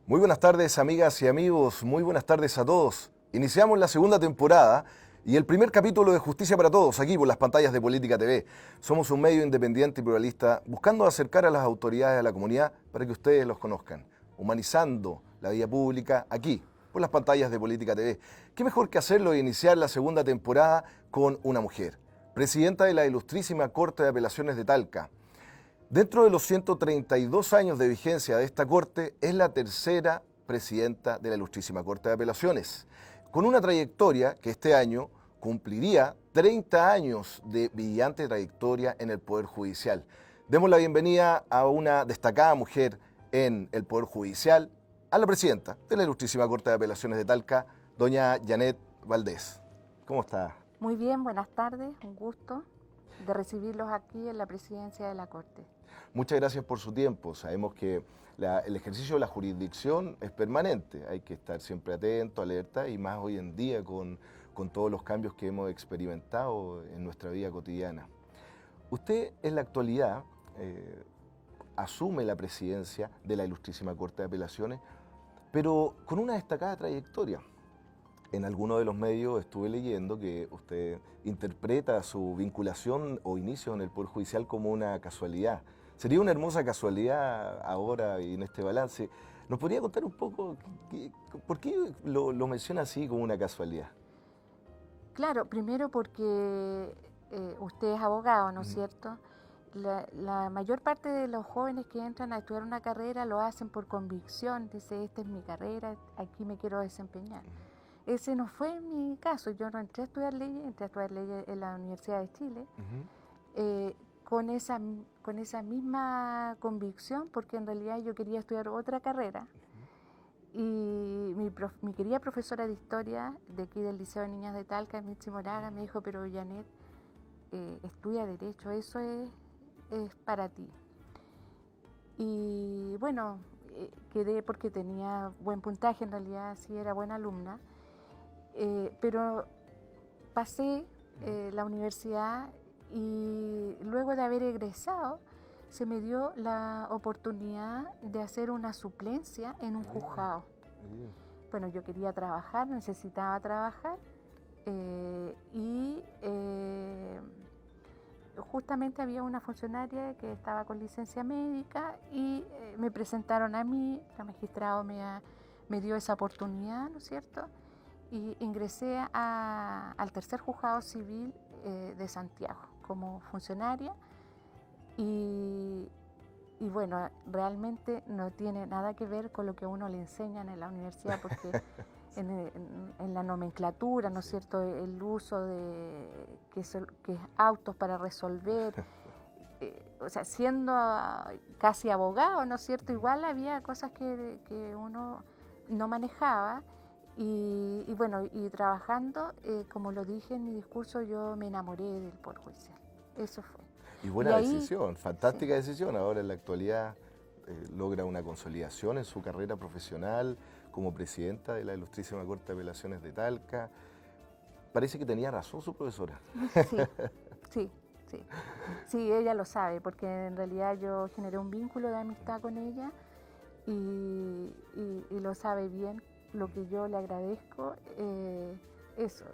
Muy buenas tardes, amigas y amigos, muy buenas tardes a todos. Iniciamos la segunda temporada y el primer capítulo de Justicia para Todos, aquí por las pantallas de Política TV. Somos un medio independiente y pluralista buscando acercar a las autoridades a la comunidad para que ustedes los conozcan, humanizando la vida pública aquí, por las pantallas de Política TV. ¿Qué mejor que hacerlo e iniciar la segunda temporada con una mujer, presidenta de la Ilustrísima Corte de Apelaciones de Talca? Dentro de los 132 años de vigencia de esta Corte, es la tercera presidenta de la Ilustrísima Corte de Apelaciones, con una trayectoria que este año cumpliría 30 años de brillante trayectoria en el Poder Judicial. Demos la bienvenida a una destacada mujer en el Poder Judicial, a la presidenta de la Ilustrísima Corte de Apelaciones de Talca, doña Janet Valdés. ¿Cómo está? Muy bien, buenas tardes, un gusto de recibirlos aquí en la presidencia de la Corte. Muchas gracias por su tiempo. Sabemos que el ejercicio de la jurisdicción es permanente. Hay que estar siempre atento, alerta, y más hoy en día con todos los cambios que hemos experimentado en nuestra vida cotidiana. Usted en la actualidad asume la presidencia de la Ilustrísima Corte de Apelaciones, pero con una destacada trayectoria. En alguno de los medios estuve leyendo que usted interpreta su vinculación o inicio en el Poder Judicial como una casualidad. Sería una hermosa casualidad ahora y en este balance. ¿Nos podría contar un poco por qué lo menciona así como una casualidad? Claro, primero porque usted es abogado, ¿no es cierto? La mayor parte de los jóvenes que entran a estudiar una carrera lo hacen por convicción, dice, esta es mi carrera, aquí me quiero desempeñar. Ese no fue mi caso, yo no entré a estudiar leyes, entré a estudiar leyes en la Universidad de Chile, con esa misma convicción, porque en realidad yo quería estudiar otra carrera. Y mi querida profesora de historia de aquí del Liceo de Niñas de Talca, Mitzi Moraga, me dijo, pero Janet, estudia Derecho, eso es para ti. Y bueno, quedé porque tenía buen puntaje, en realidad sí era buena alumna. Pero pasé la universidad y luego de haber egresado se me dio la oportunidad de hacer una suplencia en un juzgado. Bueno, yo quería trabajar, necesitaba trabajar y justamente había una funcionaria que estaba con licencia médica y me presentaron a mí, la magistrado me dio esa oportunidad, ¿no es cierto? Y ingresé al tercer juzgado civil de Santiago como funcionaria y bueno, realmente no tiene nada que ver con lo que a uno le enseñan en la universidad porque en la nomenclatura, ¿no es cierto?, el uso de que es autos para resolver, o sea, siendo casi abogado, ¿no es cierto?, igual había cosas que uno no manejaba. Y bueno, y trabajando, como lo dije en mi discurso, yo me enamoré del Poder Judicial. Eso fue. Y buena ahí, decisión, fantástica sí. decisión. Ahora en la actualidad logra una consolidación en su carrera profesional como presidenta de la Ilustrísima Corte de Apelaciones de Talca. Parece que tenía razón su profesora. Sí, ella lo sabe, porque en realidad yo generé un vínculo de amistad con ella y lo sabe bien, lo que yo le agradezco, eso.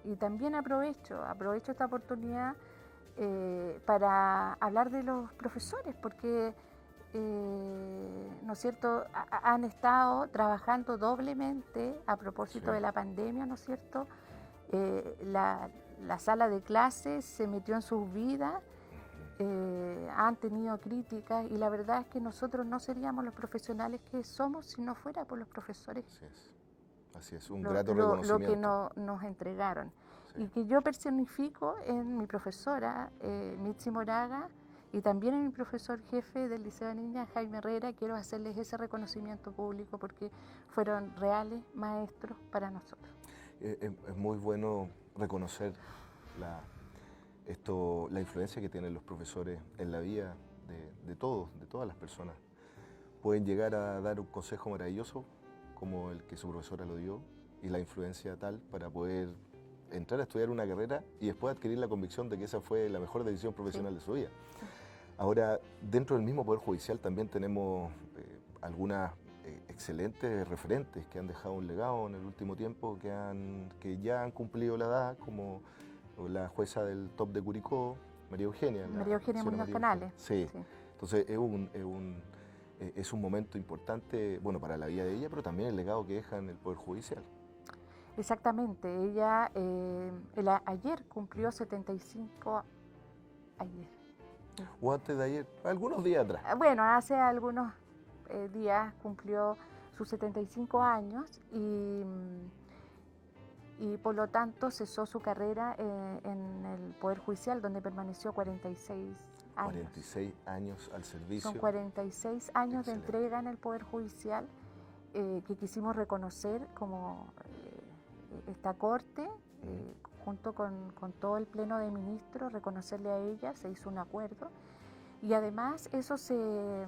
Y también aprovecho esta oportunidad para hablar de los profesores, porque, ¿no es cierto?, han estado trabajando doblemente a propósito de la pandemia, ¿no es cierto? La sala de clases se metió en sus vidas, han tenido críticas y la verdad es que nosotros no seríamos los profesionales que somos si no fuera por los profesores. Así es, un grato reconocimiento. Lo que nos entregaron. Sí. Y que yo personifico en mi profesora, Mitzi Moraga, y también en mi profesor jefe del Liceo de Niñas, Jaime Herrera. Quiero hacerles ese reconocimiento público porque fueron reales maestros para nosotros. Es muy bueno reconocer la influencia que tienen los profesores en la vida de todos, de todas las personas. Pueden llegar a dar un consejo maravilloso como el que su profesora lo dio y la influencia tal para poder entrar a estudiar una carrera y después adquirir la convicción de que esa fue la mejor decisión profesional de su vida. Ahora, dentro del mismo Poder Judicial también tenemos algunas excelentes referentes que han dejado un legado en el último tiempo, que ya han cumplido la edad, como la jueza del top de Curicó, María Eugenia. María Eugenia Muñoz Canales. Sí. Entonces es un momento importante, bueno, para la vida de ella, pero también el legado que deja en el Poder Judicial. Exactamente, ella ayer cumplió 75 ayer. O antes de ayer, algunos días atrás. Bueno, hace algunos días cumplió sus 75 años y por lo tanto cesó su carrera en el Poder Judicial, donde permaneció 46 años. 46 años al servicio. Son 46 años Excelente. de entrega en el Poder Judicial que quisimos reconocer como esta Corte, junto con todo el Pleno de Ministros, reconocerle a ella, se hizo un acuerdo. Y además eso se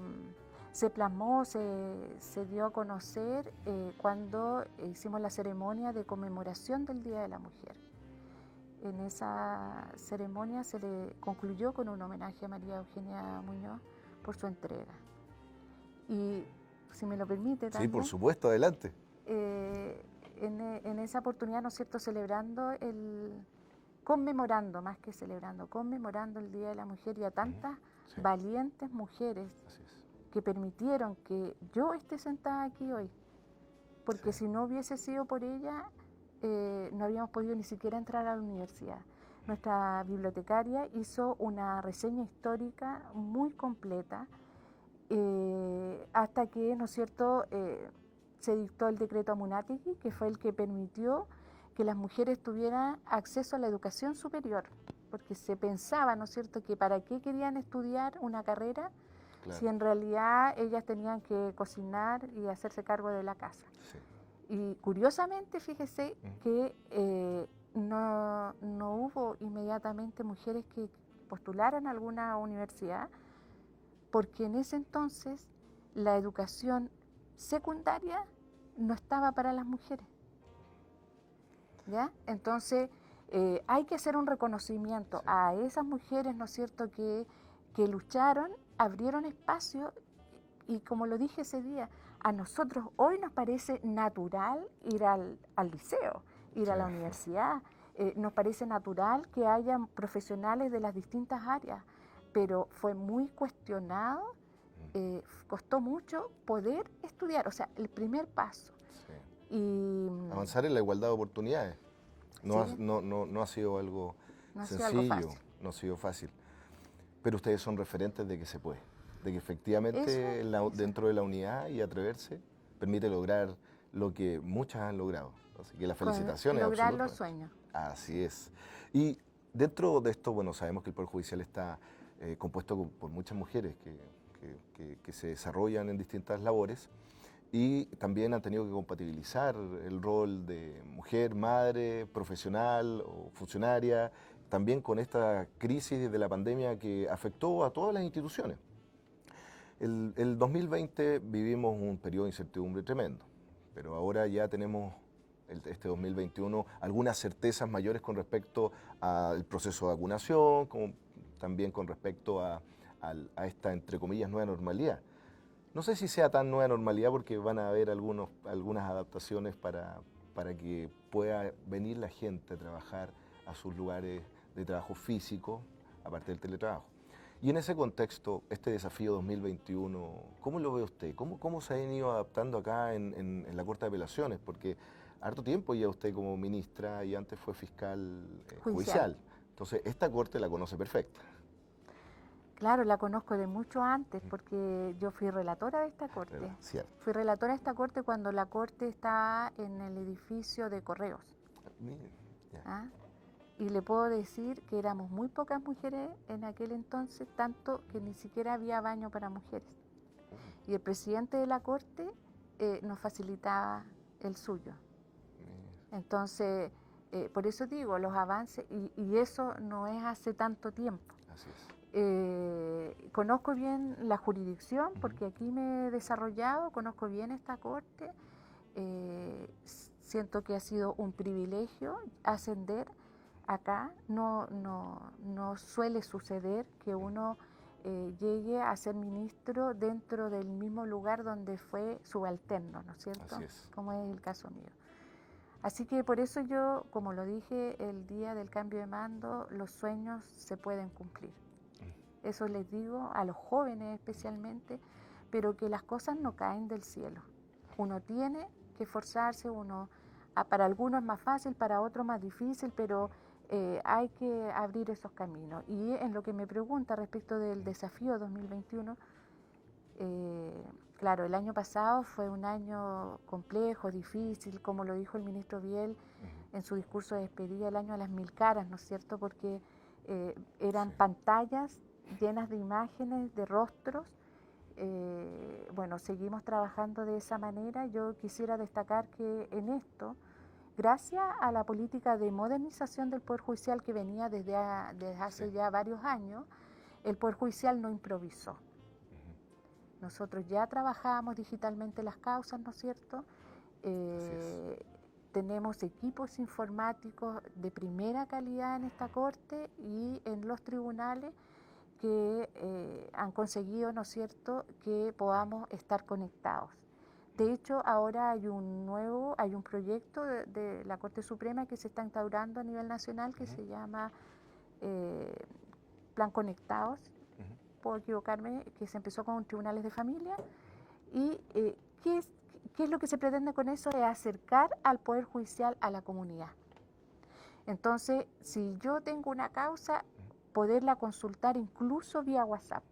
plasmó, se dio a conocer cuando hicimos la ceremonia de conmemoración del Día de la Mujer. En esa ceremonia se le concluyó con un homenaje a María Eugenia Muñoz por su entrega. Y si me lo permite también... Sí, por supuesto, adelante. En esa oportunidad, ¿no es cierto?, conmemorando el Día de la Mujer y a tantas valientes mujeres que permitieron que yo esté sentada aquí hoy, porque si no hubiese sido por ella, no habíamos podido ni siquiera entrar a la universidad. Nuestra bibliotecaria hizo una reseña histórica muy completa, hasta que, ¿no es cierto?, se dictó el decreto Amunátegui, que fue el que permitió que las mujeres tuvieran acceso a la educación superior, porque se pensaba, ¿no es cierto?, que para qué querían estudiar una carrera, claro, si en realidad ellas tenían que cocinar y hacerse cargo de la casa. Sí. Y curiosamente, fíjese que no hubo inmediatamente mujeres que postularan a alguna universidad, porque en ese entonces la educación secundaria no estaba para las mujeres. ¿Ya? Entonces hay que hacer un reconocimiento a esas mujeres, ¿no es cierto?, que lucharon, abrieron espacio y como lo dije ese día, a nosotros hoy nos parece natural ir al liceo, ir a la universidad, nos parece natural que haya profesionales de las distintas áreas, pero fue muy cuestionado, costó mucho poder estudiar, o sea, el primer paso. Sí. Y avanzar en la igualdad de oportunidades no ha sido algo sencillo, no ha sido fácil, pero ustedes son referentes de que se puede, de que efectivamente dentro de la unidad y atreverse permite lograr lo que muchas han logrado. Así que las felicitaciones. Lograr los sueños. Así es. Y dentro de esto, bueno, sabemos que el Poder Judicial está compuesto por muchas mujeres que se desarrollan en distintas labores y también han tenido que compatibilizar el rol de mujer, madre, profesional o funcionaria, también con esta crisis de la pandemia que afectó a todas las instituciones. El 2020 vivimos un periodo de incertidumbre tremendo, pero ahora ya tenemos este 2021 algunas certezas mayores con respecto al proceso de vacunación, como también con respecto a esta, entre comillas, nueva normalidad. No sé si sea tan nueva normalidad porque van a haber algunas adaptaciones para que pueda venir la gente a trabajar a sus lugares de trabajo físico, aparte del teletrabajo. Y en ese contexto, este desafío 2021, ¿cómo lo ve usted? ¿Cómo se han ido adaptando acá en la Corte de Apelaciones? Porque harto tiempo ya usted como ministra y antes fue fiscal judicial. Entonces, esta Corte la conoce perfecta. Claro, la conozco de mucho antes porque yo fui relatora de esta Corte. Cierto. Fui relatora de esta Corte cuando la Corte estaba en el edificio de Correos. ¿Ah? Y le puedo decir que éramos muy pocas mujeres en aquel entonces, tanto que ni siquiera había baño para mujeres. Y el presidente de la Corte nos facilitaba el suyo. Entonces, por eso digo, los avances, y eso no es hace tanto tiempo. Así es. Conozco bien la jurisdicción porque aquí me he desarrollado, conozco bien esta Corte, siento que ha sido un privilegio ascender acá, no suele suceder que uno llegue a ser ministro dentro del mismo lugar donde fue subalterno, ¿no es cierto? Así es. Como es el caso mío. Así que por eso yo, como lo dije el día del cambio de mando, los sueños se pueden cumplir. Eso les digo a los jóvenes especialmente, pero que las cosas no caen del cielo. Uno tiene que esforzarse, para algunos es más fácil, para otros más difícil, pero hay que abrir esos caminos. Y en lo que me pregunta respecto del desafío 2021, claro, el año pasado fue un año complejo, difícil, como lo dijo el ministro Biel en su discurso de despedida, el año a las 1000 caras, ¿no es cierto? Porque eran pantallas llenas de imágenes, de rostros. Bueno, seguimos trabajando de esa manera. Yo quisiera destacar que en esto, gracias a la política de modernización del Poder Judicial que venía desde hace ya varios años, el Poder Judicial no improvisó. Nosotros ya trabajábamos digitalmente las causas, ¿no es cierto? Tenemos equipos informáticos de primera calidad en esta corte y en los tribunales que han conseguido, ¿no es cierto?, que podamos estar conectados. De hecho, ahora hay un proyecto de la Corte Suprema que se está instaurando a nivel nacional que se llama Plan Conectados, puedo equivocarme, que se empezó con tribunales de familia. ¿Y qué es lo que se pretende con eso? Es acercar al Poder Judicial a la comunidad. Entonces, si yo tengo una causa, poderla consultar incluso vía WhatsApp.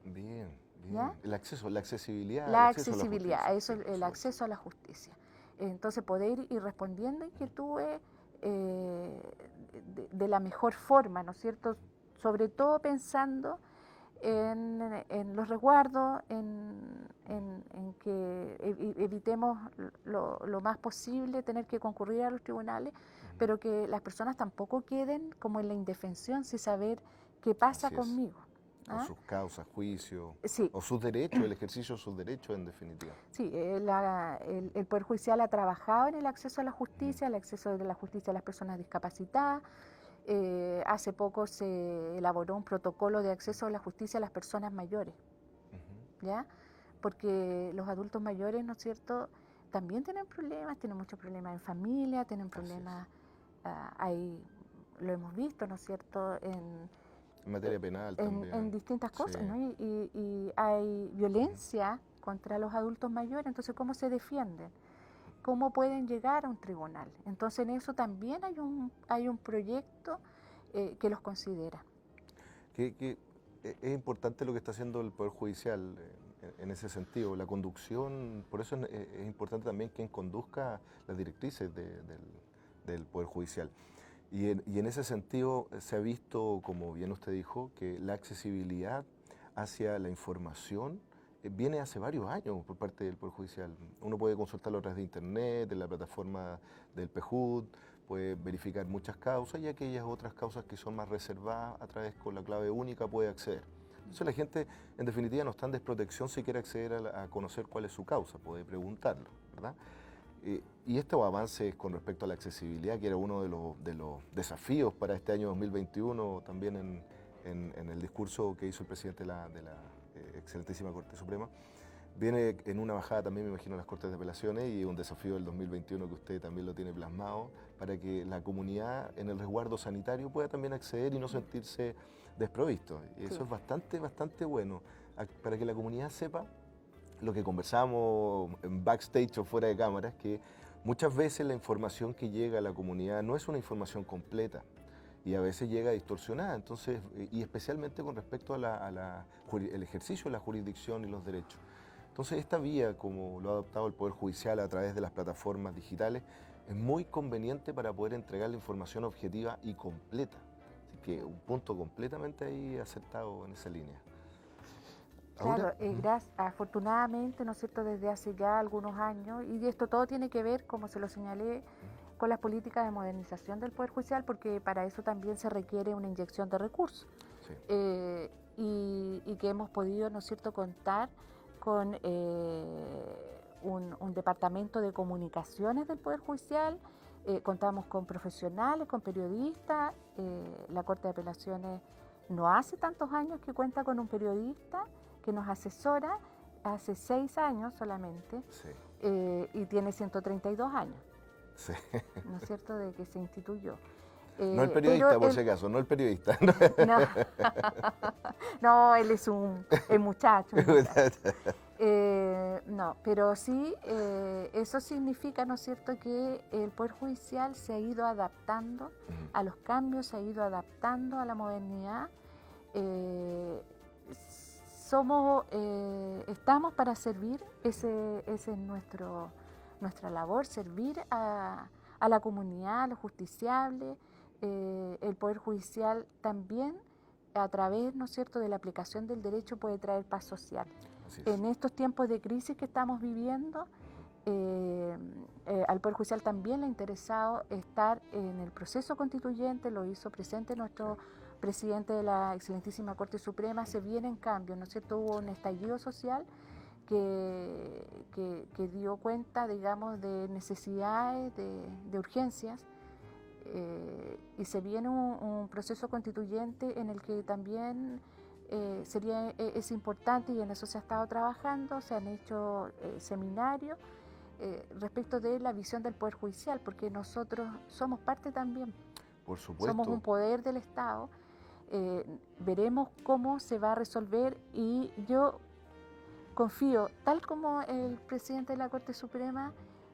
Bien, bien. ¿Ya? El acceso, la accesibilidad. La el acceso accesibilidad, a la justicia. eso, el acceso a la justicia. Entonces, poder ir respondiendo inquietudes de la mejor forma, ¿no es cierto? Sobre todo pensando en los resguardos, en que evitemos lo más posible tener que concurrir a los tribunales, pero que las personas tampoco queden como en la indefensión sin saber qué pasa conmigo. O sus causas, juicios, sí. O sus derechos, el ejercicio de sus derechos en definitiva. Sí, el Poder Judicial ha trabajado en el acceso a la justicia, el acceso de la justicia a las personas discapacitadas. Hace poco se elaboró un protocolo de acceso a la justicia a las personas mayores, ¿ya? Porque los adultos mayores, ¿no es cierto?, también tienen muchos problemas en familia, tienen problemas, lo hemos visto, ¿no es cierto?, en materia penal también. En distintas cosas, ¿no? Y hay violencia contra los adultos mayores, entonces, ¿cómo se defienden? ¿Cómo pueden llegar a un tribunal? Entonces, en eso también hay un proyecto que los considera. Que es importante lo que está haciendo el Poder Judicial en ese sentido, la conducción, por eso es importante también quien conduzca las directrices del Poder Judicial. Y en ese sentido se ha visto, como bien usted dijo, que la accesibilidad hacia la información viene hace varios años por parte del Poder Judicial. Uno puede consultarlo a través de internet, en la plataforma del PEJUD, puede verificar muchas causas y aquellas otras causas que son más reservadas a través con la clave única puede acceder. Entonces la gente en definitiva no está en desprotección si quiere acceder a conocer cuál es su causa, puede preguntarlo, ¿verdad? Y estos avances con respecto a la accesibilidad, que era uno de los desafíos para este año 2021, también en el discurso que hizo el presidente de la excelentísima Corte Suprema, viene en una bajada también, me imagino, a las Cortes de Apelaciones y un desafío del 2021 que usted también lo tiene plasmado para que la comunidad en el resguardo sanitario pueda también acceder y no sentirse desprovisto. Y eso es bastante bueno, para que la comunidad sepa lo que conversamos en backstage o fuera de cámaras, que muchas veces la información que llega a la comunidad no es una información completa y a veces llega distorsionada, entonces, y especialmente con respecto a el ejercicio de la jurisdicción y los derechos. Entonces esta vía, como lo ha adoptado el Poder Judicial a través de las plataformas digitales, es muy conveniente para poder entregar la información objetiva y completa. Así que un punto completamente ahí acertado en esa línea. Claro, afortunadamente, ¿no es cierto?, desde hace ya algunos años, y esto todo tiene que ver, como se lo señalé, con las políticas de modernización del Poder Judicial, porque para eso también se requiere una inyección de recursos. Sí. Y que hemos podido, ¿no es cierto?, contar con un departamento de comunicaciones del Poder Judicial, contamos con profesionales, con periodistas, la Corte de Apelaciones no hace tantos años que cuenta con un periodista que nos asesora, hace 6 años solamente, Sí, y tiene 132 años, sí. ¿no es cierto?, de que se instituyó. No el Pero periodista, por él, si acaso, no el periodista. no, no, él es el muchacho, un muchacho. No, pero sí, eso significa, ¿no es cierto?, que el Poder Judicial se ha ido adaptando a los cambios, se ha ido adaptando a la modernidad. Estamos para servir, ese es nuestra labor, servir a la comunidad, a los justiciables. El Poder Judicial también, a través, ¿no es cierto?, de la aplicación del derecho, puede traer paz social. En estos tiempos de crisis que estamos viviendo, al Poder Judicial también le ha interesado estar en el proceso constituyente, lo hizo presente nuestro presidente de la excelentísima Corte Suprema. Se vienen cambios, ¿no es cierto? Hubo un estallido social que dio cuenta, digamos, de necesidades, de urgencias, y se viene un proceso constituyente en el que también es importante, y en eso se ha estado trabajando. Se han hecho seminarios respecto de la visión del Poder Judicial, porque nosotros somos parte también. Por supuesto. Somos un poder del Estado. Veremos cómo se va a resolver, y yo confío, tal como el presidente de la Corte Suprema,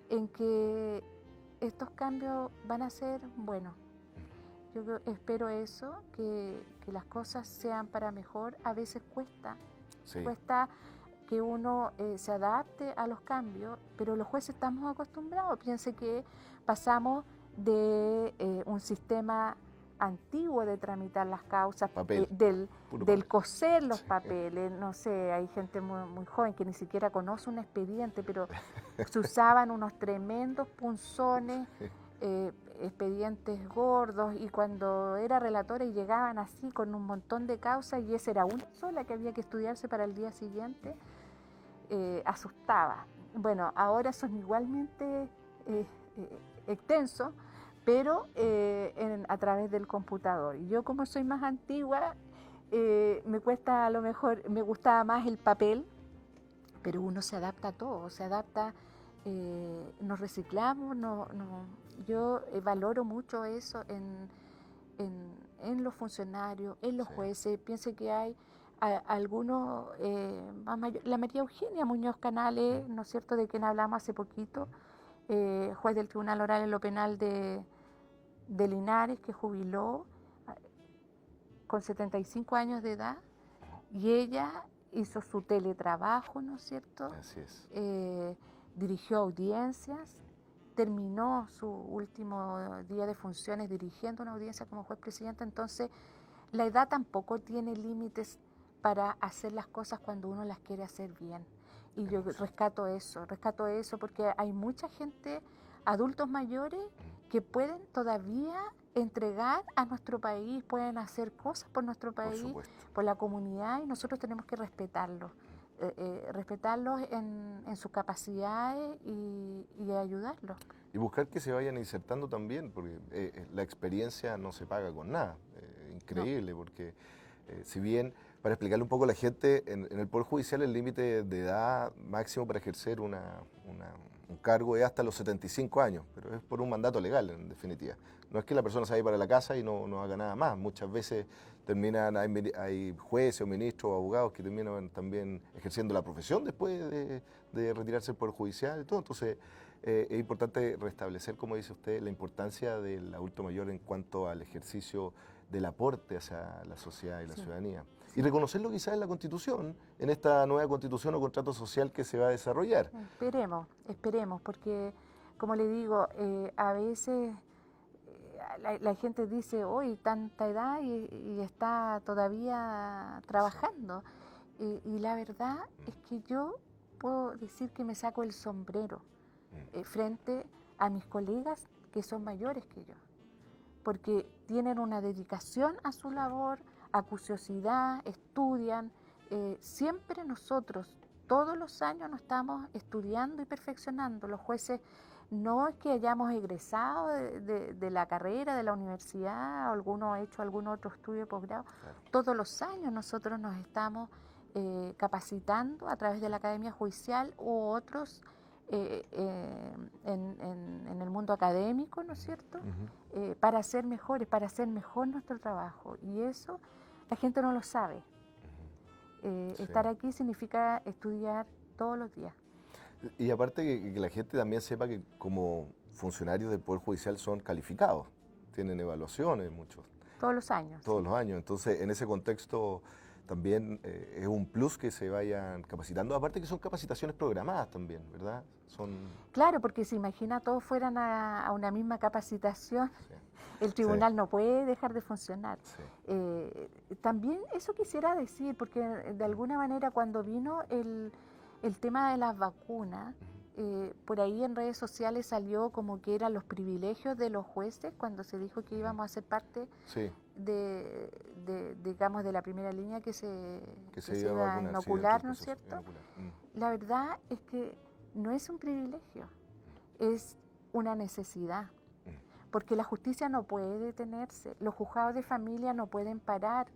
en que estos cambios van a ser buenos. Yo espero eso, que las cosas sean para mejor. A veces cuesta que uno se adapte a los cambios, pero los jueces estamos acostumbrados. Piense que pasamos de un sistema antiguo de tramitar las causas, del coser los papeles. No sé, hay gente muy joven que ni siquiera conoce un expediente, pero se usaban unos tremendos punzones, expedientes gordos, y cuando era relatora y llegaban así con un montón de causas, y esa era una sola que había que estudiarse para el día siguiente, asustaba. Bueno, ahora son igualmente extensos, pero a través del computador. Y yo, como soy más antigua, me cuesta, a lo mejor me gustaba más el papel, pero uno se adapta a todo, se adapta, nos reciclamos. Yo valoro mucho eso en los funcionarios, en los jueces. Pienso que hay algunos, la María Eugenia Muñoz Canales, ¿no es cierto?, de quien hablamos hace poquito, juez del Tribunal Oral en lo Penal de Linares, que jubiló con 75 años de edad, y ella hizo su teletrabajo, ¿no es cierto? Así es. Dirigió audiencias, terminó su último día de funciones dirigiendo una audiencia como juez presidente. Entonces, la edad tampoco tiene límites para hacer las cosas cuando uno las quiere hacer bien. Y yo rescato eso porque hay mucha gente, adultos mayores, que pueden todavía entregar a nuestro país, pueden hacer cosas por nuestro país, por la comunidad, y nosotros tenemos que respetarlos. Respetarlos en sus capacidades y ayudarlos. Y buscar que se vayan insertando también, porque la experiencia no se paga con nada. Increíble, no. Porque si bien, para explicarle un poco a la gente, en el Poder Judicial el límite de edad máximo para ejercer un cargo es hasta los 75 años, pero es por un mandato legal, en definitiva. No es que la persona se vaya para la casa y no haga nada más. Muchas veces hay jueces o ministros o abogados que terminan también ejerciendo la profesión después de retirarse del Poder Judicial y todo. Entonces, es importante restablecer, como dice usted, la importancia del adulto mayor en cuanto al ejercicio del aporte hacia la sociedad y la ciudadanía. Y reconocerlo quizás en la Constitución, en esta nueva Constitución o contrato social que se va a desarrollar. Esperemos, porque, como le digo, a veces la gente dice, hoy tanta edad y está todavía trabajando. Y la verdad es que yo puedo decir que me saco el sombrero frente a mis colegas que son mayores que yo, porque tienen una dedicación a su labor, acuciosidad, estudian. Siempre nosotros, todos los años, nos estamos estudiando y perfeccionando. Los jueces No es que hayamos egresado de la carrera, de la universidad, o alguno ha hecho algún otro estudio de posgrado. Claro. Todos los años nosotros nos estamos capacitando a través de la Academia Judicial u otros en el mundo académico, ¿no es cierto? Para ser mejores, para hacer mejor nuestro trabajo. Y eso la gente no lo sabe. Sí. Estar aquí significa estudiar todos los días. Y aparte que la gente también sepa que como funcionarios del Poder Judicial son calificados, tienen evaluaciones muchos. Todos los años. Todos sí. los años. Entonces, en ese contexto también es un plus que se vayan capacitando. Aparte que son capacitaciones programadas también, ¿verdad? Claro, porque se imagina todos fueran a una misma capacitación, Sí. el tribunal no puede dejar de funcionar. Sí. También eso quisiera decir, porque de alguna manera cuando vino el tema de las vacunas, por ahí en redes sociales salió como que eran los privilegios de los jueces cuando se dijo que íbamos a ser parte Sí. digamos, de la primera línea que se iba a vacunar, sí, inocular, dentro ¿no del es proceso cierto? inocular. La verdad es que no es un privilegio, es una necesidad, porque la justicia no puede detenerse, los juzgados de familia no pueden parar,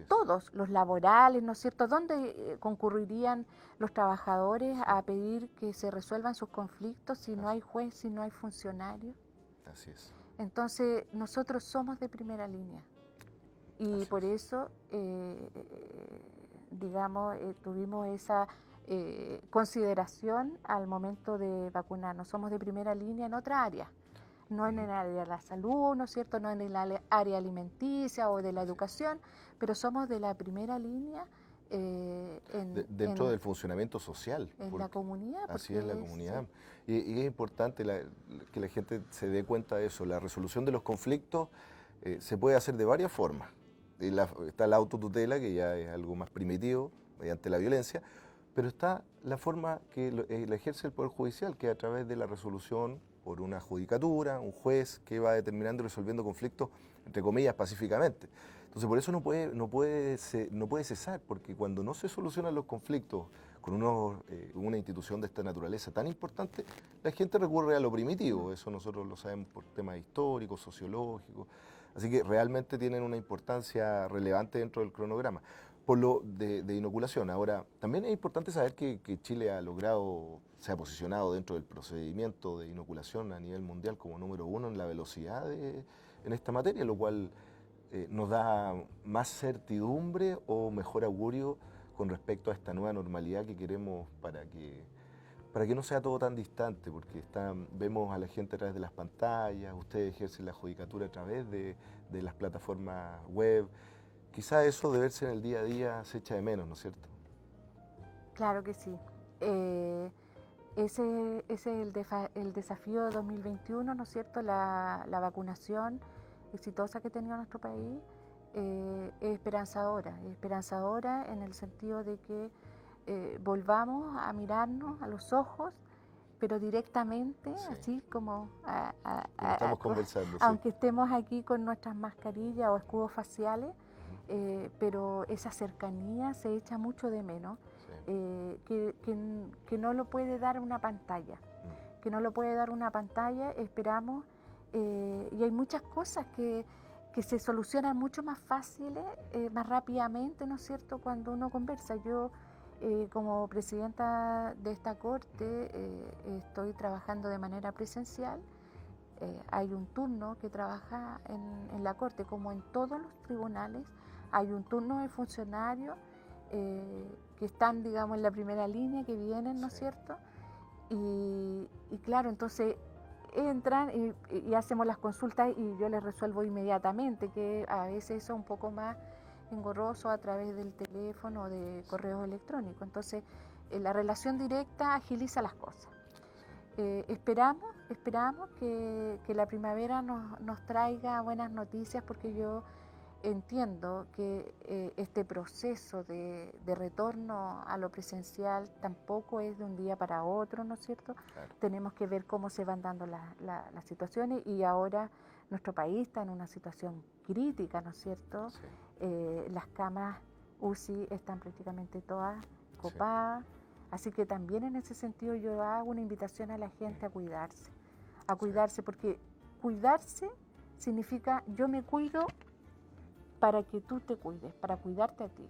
todos, los laborales, ¿no es cierto? ¿Dónde concurrirían los trabajadores a pedir que se resuelvan sus conflictos si no hay juez, si no hay funcionario? Así es. Entonces, nosotros somos de primera línea y Así por es. eso, digamos, tuvimos esa consideración al momento de vacunarnos. Somos de primera línea en otra área, no en el área de la salud, ¿no es cierto?, no en el área alimenticia o de la educación, pero somos de la primera línea dentro del funcionamiento social. En la comunidad. Así es la comunidad. Sí. Y es importante que la gente se dé cuenta de eso. La resolución de los conflictos se puede hacer de varias formas. Está la autotutela, que ya es algo más primitivo, mediante la violencia, pero está la forma que la ejerce el Poder Judicial, que es a través de la resolución por una judicatura, un juez que va determinando y resolviendo conflictos, entre comillas, pacíficamente. Entonces, por eso no puede cesar, porque cuando no se solucionan los conflictos con una institución de esta naturaleza tan importante, la gente recurre a lo primitivo. Eso nosotros lo sabemos por temas históricos, sociológicos. Así que realmente tienen una importancia relevante dentro del cronograma. Por lo de inoculación. Ahora, también es importante saber que Chile se ha posicionado dentro del procedimiento de inoculación a nivel mundial como número 1 en la velocidad en esta materia, lo cual nos da más certidumbre o mejor augurio con respecto a esta nueva normalidad que queremos para que no sea todo tan distante, porque vemos a la gente a través de las pantallas, ustedes ejercen la judicatura a través de las plataformas web. Quizá eso de verse en el día a día se echa de menos, ¿no es cierto? Claro que sí. Ese es el desafío de 2021, ¿no es cierto? La vacunación exitosa que ha tenido nuestro país es esperanzadora en el sentido de que volvamos a mirarnos a los ojos, pero directamente, Sí. así como estamos conversando, aunque estemos aquí con nuestras mascarillas o escudos faciales, pero esa cercanía se echa mucho de menos. Que no lo puede dar una pantalla, esperamos, y hay muchas cosas que se solucionan mucho más fáciles, más rápidamente, ¿no es cierto?, cuando uno conversa. Yo, como presidenta de esta corte, estoy trabajando de manera presencial. Hay un turno que trabaja en la corte, como en todos los tribunales, hay un turno de funcionarios que están, digamos, en la primera línea, que vienen, ¿no es cierto? Y claro, entonces entran y hacemos las consultas y yo les resuelvo inmediatamente, que a veces eso es un poco más engorroso a través del teléfono o de correos electrónicos. Entonces, la relación directa agiliza las cosas. Esperamos que la primavera nos traiga buenas noticias, porque yo entiendo que este proceso de retorno a lo presencial tampoco es de un día para otro, ¿no es cierto? Claro. Tenemos que ver cómo se van dando las situaciones, y ahora nuestro país está en una situación crítica, ¿no es cierto? Sí. Las camas UCI están prácticamente todas copadas. Así que también en ese sentido yo hago una invitación a la gente a cuidarse, porque cuidarse significa yo me cuido para que tú te cuides, para cuidarte a ti,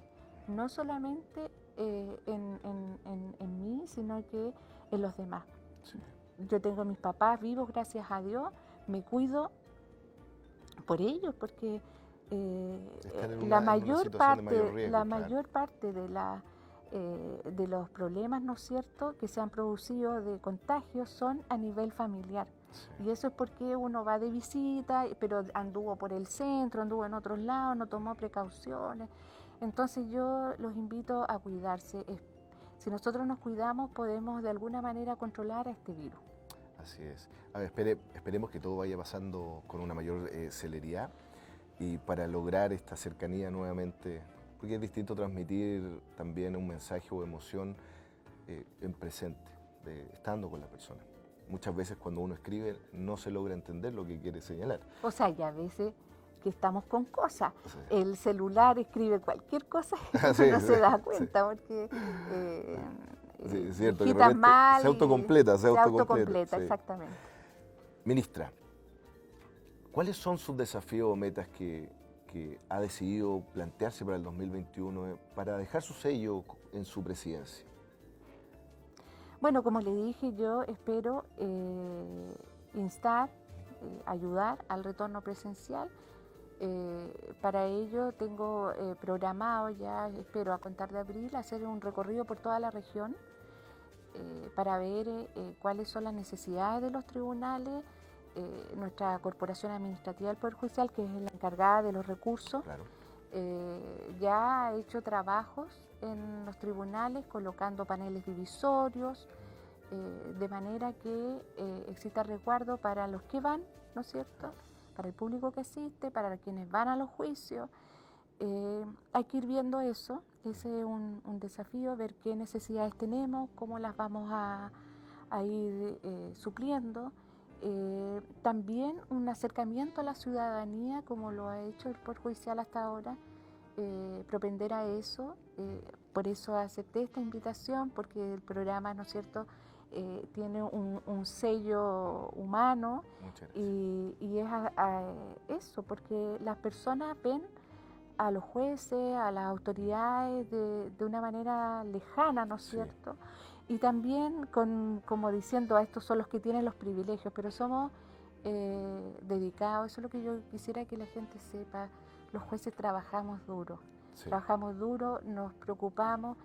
no solamente en mí, sino que en los demás. Sí. Yo tengo a mis papás vivos, gracias a Dios, me cuido por ellos, porque la mayor parte de los problemas, ¿no es cierto?, que se han producido de contagios son a nivel familiar. Sí. Y eso es porque uno va de visita, pero anduvo por el centro, anduvo en otros lados, no tomó precauciones. Entonces yo los invito a cuidarse. Si nosotros nos cuidamos, podemos de alguna manera controlar a este virus. Así es. A ver, esperemos que todo vaya pasando con una mayor celeridad y para lograr esta cercanía nuevamente, porque es distinto transmitir también un mensaje o emoción en presente, estando con la persona. Muchas veces cuando uno escribe no se logra entender lo que quiere señalar. O sea, y a veces que estamos con cosas. Sí. El celular escribe cualquier cosa y uno Sí, no sí, se da sí. cuenta porque Sí, es cierto, que de digitas repente mal se autocompleta. se autocompleta, Sí. exactamente. Ministra, ¿cuáles son sus desafíos o metas que ha decidido plantearse para el 2021 para dejar su sello en su presidencia? Bueno, como le dije, yo espero instar, ayudar al retorno presencial. Para ello tengo programado ya, espero a contar de abril, hacer un recorrido por toda la región para ver cuáles son las necesidades de los tribunales. Nuestra Corporación Administrativa del Poder Judicial, que es la encargada de los recursos, Claro. ya ha hecho trabajos en los tribunales colocando paneles divisorios, de manera que exista resguardo para los que van, ¿no es cierto?, para el público que asiste, para quienes van a los juicios. Hay que ir viendo eso, ese es un desafío, ver qué necesidades tenemos, cómo las vamos a ir supliendo. También un acercamiento a la ciudadanía, como lo ha hecho el Poder Judicial hasta ahora, propender a eso. Por eso acepté esta invitación, porque el programa, ¿no es cierto?, tiene un sello humano y es eso, porque las personas ven a los jueces, a las autoridades de una manera lejana, ¿no es cierto? Y también como diciendo, a estos son los que tienen los privilegios, pero somos dedicados, eso es lo que yo quisiera que la gente sepa, los jueces trabajamos duro, nos preocupamos,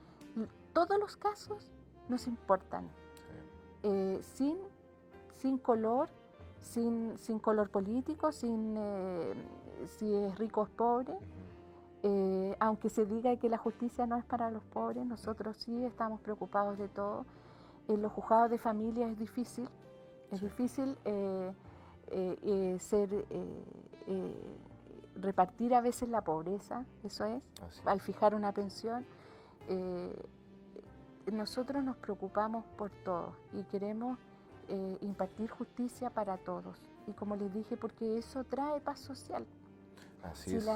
todos los casos nos importan, sin color, sin color político, si es rico o pobre. Aunque se diga que la justicia no es para los pobres, nosotros sí estamos preocupados de todo. En los juzgados de familia es difícil repartir a veces la pobreza, eso es, al fijar una pensión. Nosotros nos preocupamos por todos y queremos impartir justicia para todos. Y como les dije, porque eso trae paz social. Así es.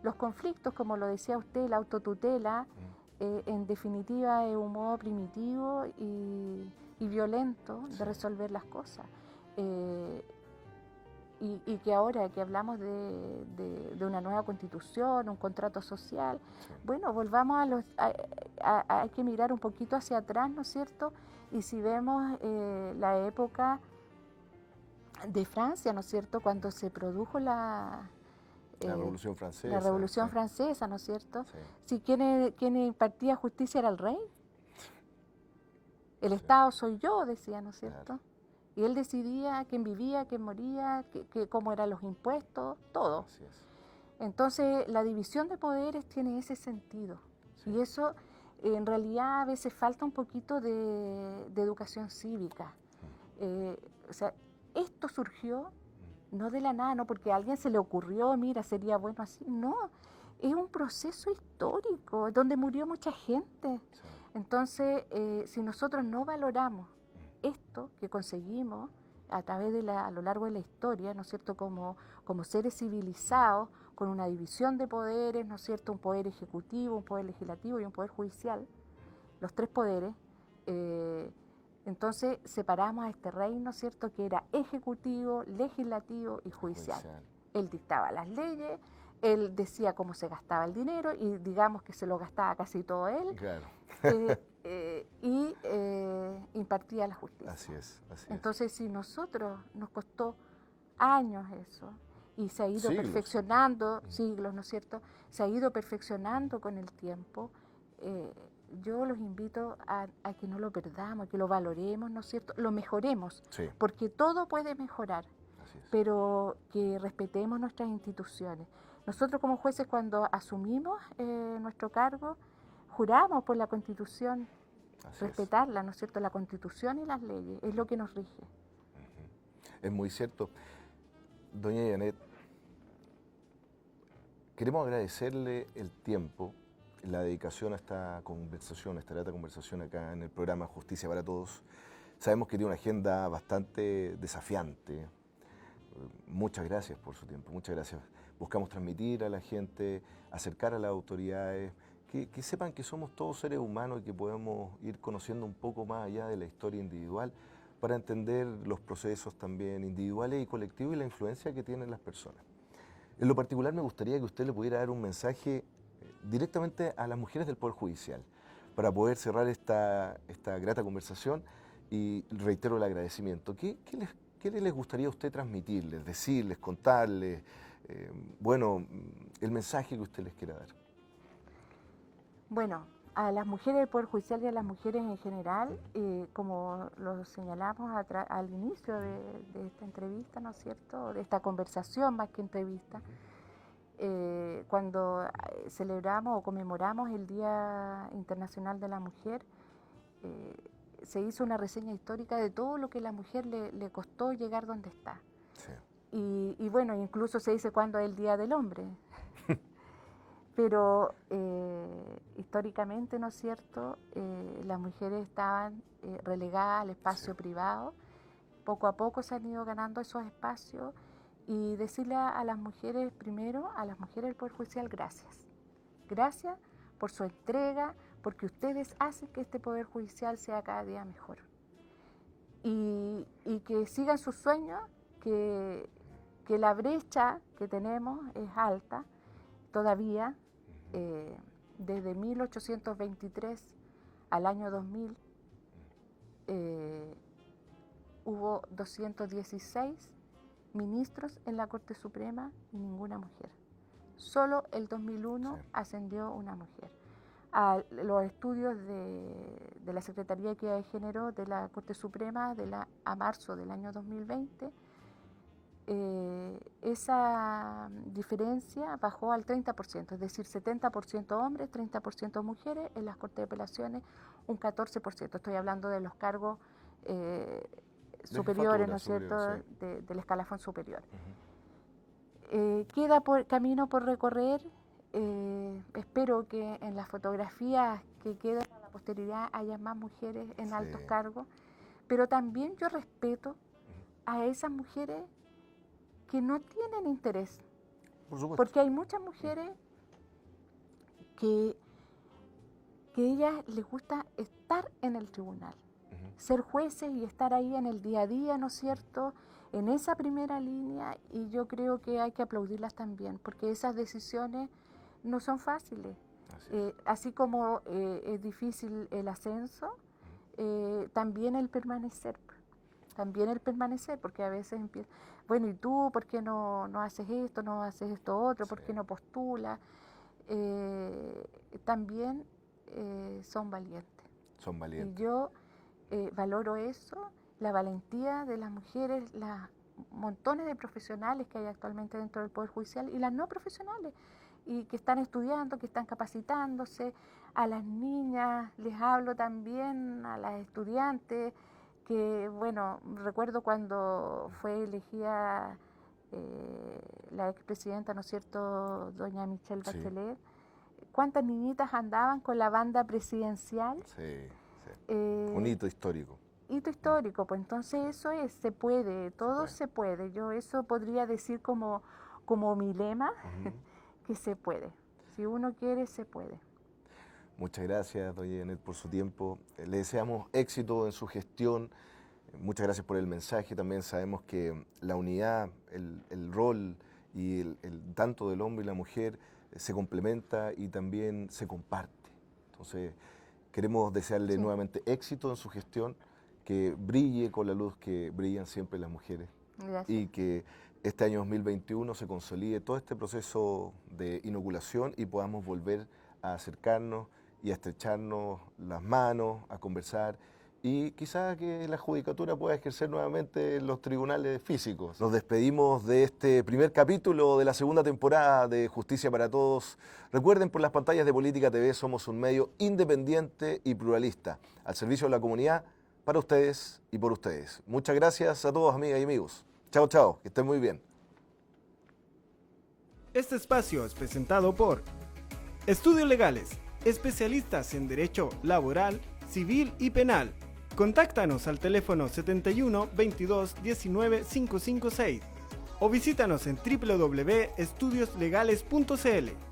Los conflictos, como lo decía usted, la autotutela, en definitiva es un modo primitivo y violento de resolver las cosas. Y que ahora que hablamos de una nueva constitución, un contrato social, bueno, volvamos hay que mirar un poquito hacia atrás, ¿no es cierto? Y si vemos la época de Francia, ¿no es cierto?, cuando se produjo la Revolución Francesa. La Revolución Francesa, ¿no es cierto? Si quien impartía justicia era el rey. El Estado soy yo, decía, ¿no es cierto? Claro. Y él decidía quién vivía, quién moría, cómo eran los impuestos, todo. Así es. Entonces, la división de poderes tiene ese sentido. Y eso, en realidad, a veces falta un poquito de educación cívica. O sea, esto surgió no de la nada, no porque a alguien se le ocurrió, mira, sería bueno así. No, es un proceso histórico donde murió mucha gente. Entonces, si nosotros no valoramos esto que conseguimos a través a lo largo de la historia, ¿no es cierto?, como seres civilizados, con una división de poderes, ¿no es cierto?, un poder ejecutivo, un poder legislativo y un poder judicial, los tres poderes, Entonces separamos a este reino, ¿cierto?, que era ejecutivo, legislativo y judicial. Él dictaba las leyes, él decía cómo se gastaba el dinero y digamos que se lo gastaba casi todo él. Claro. Y impartía la justicia. Así es, así es. Entonces, si nosotros nos costó años eso y se ha ido Siglos. perfeccionando, siglos, ¿no es cierto? Se ha ido perfeccionando con el tiempo. Yo los invito a que no lo perdamos, a que lo valoremos, ¿no es cierto? Lo mejoremos, Sí. porque todo puede mejorar, Así es. pero que respetemos nuestras instituciones. Nosotros como jueces, cuando asumimos nuestro cargo, juramos por la Constitución, Así respetarla, ¿no es cierto? La Constitución y las leyes, es lo que nos rige. Es muy cierto. Doña Janet, queremos agradecerle el tiempo, la dedicación a esta conversación, a esta grata conversación acá en el programa Justicia para Todos. Sabemos que tiene una agenda bastante desafiante. Muchas gracias por su tiempo, muchas gracias. Buscamos transmitir a la gente, acercar a las autoridades, que sepan que somos todos seres humanos y que podemos ir conociendo un poco más allá de la historia individual para entender los procesos también individuales y colectivos y la influencia que tienen las personas. En lo particular me gustaría que usted le pudiera dar un mensaje directamente a las mujeres del Poder Judicial para poder cerrar esta grata conversación y reitero el agradecimiento. ¿Qué les gustaría a usted transmitirles, decirles, contarles? El mensaje que usted les quiera dar. Bueno, a las mujeres del Poder Judicial y a las mujeres en general, como lo señalamos al inicio de esta entrevista, ¿no es cierto?, de esta conversación más que entrevista, cuando celebramos o conmemoramos el Día Internacional de la Mujer, se hizo una reseña histórica de todo lo que a la mujer le costó llegar donde está. Sí. Y bueno, incluso se dice cuándo es el Día del Hombre. Pero históricamente, ¿no es cierto?, las mujeres estaban relegadas al espacio privado. Poco a poco se han ido ganando esos espacios y decirle a las mujeres, primero, a las mujeres del Poder Judicial, gracias. Gracias por su entrega, porque ustedes hacen que este Poder Judicial sea cada día mejor. Y que sigan sus sueños, que la brecha que tenemos es alta todavía. Desde 1823 al año 2000 hubo 216 ministros en la Corte Suprema y ninguna mujer. Solo el 2001 ascendió una mujer. A los estudios de la Secretaría de Equidad de Género de la Corte Suprema a marzo del año 2020, esa diferencia bajó al 30%, es decir, 70% hombres, 30% mujeres, en las Cortes de Apelaciones un 14%. Estoy hablando de los cargos superiores, ¿no es cierto?, del escalafón superior. Queda camino por recorrer. Espero que en las fotografías que quedan a la posteridad haya más mujeres en altos cargos, pero también yo respeto a esas mujeres que no tienen interés, porque hay muchas mujeres que a ellas les gusta estar en el tribunal, ser jueces y estar ahí en el día a día, ¿no es cierto?, en esa primera línea, y yo creo que hay que aplaudirlas también, porque esas decisiones no son fáciles. Así como es difícil el ascenso, también el permanecer. Porque a veces empieza, bueno, ¿y tú por qué no haces esto, no haces esto otro? ¿Por qué no postulas? También son valientes. Son valientes. Y yo valoro eso, la valentía de las mujeres, las montones de profesionales que hay actualmente dentro del Poder Judicial y las no profesionales, y que están estudiando, que están capacitándose. A las niñas les hablo también, a las estudiantes, que bueno, recuerdo cuando fue elegida la expresidenta, ¿no es cierto?, doña Michelle Bachelet, cuántas niñitas andaban con la banda presidencial. Un hito histórico. Hito histórico, pues entonces eso es, se puede, todo se puede. Yo eso podría decir como mi lema, que se puede. Si uno quiere, se puede. Muchas gracias, doña Janet, por su tiempo. Le deseamos éxito en su gestión. Muchas gracias por el mensaje. También sabemos que la unidad, el rol y tanto del hombre y la mujer se complementa y también se comparte. Entonces, queremos desearle nuevamente éxito en su gestión, que brille con la luz que brillan siempre las mujeres. Gracias. Y que este año 2021 se consolide todo este proceso de inoculación y podamos volver a acercarnos y a estrecharnos las manos, a conversar y quizás que la judicatura pueda ejercer nuevamente en los tribunales físicos. Nos despedimos de este primer capítulo de la segunda temporada de Justicia para Todos. Recuerden, por las pantallas de Política TV somos un medio independiente y pluralista, al servicio de la comunidad, para ustedes y por ustedes. Muchas gracias a todos, amigas y amigos. Chao, chao, que estén muy bien. Este espacio es presentado por Estudios Legales, especialistas en Derecho Laboral, Civil y Penal. Contáctanos al teléfono 71 22 19 556 o visítanos en www.estudioslegales.cl.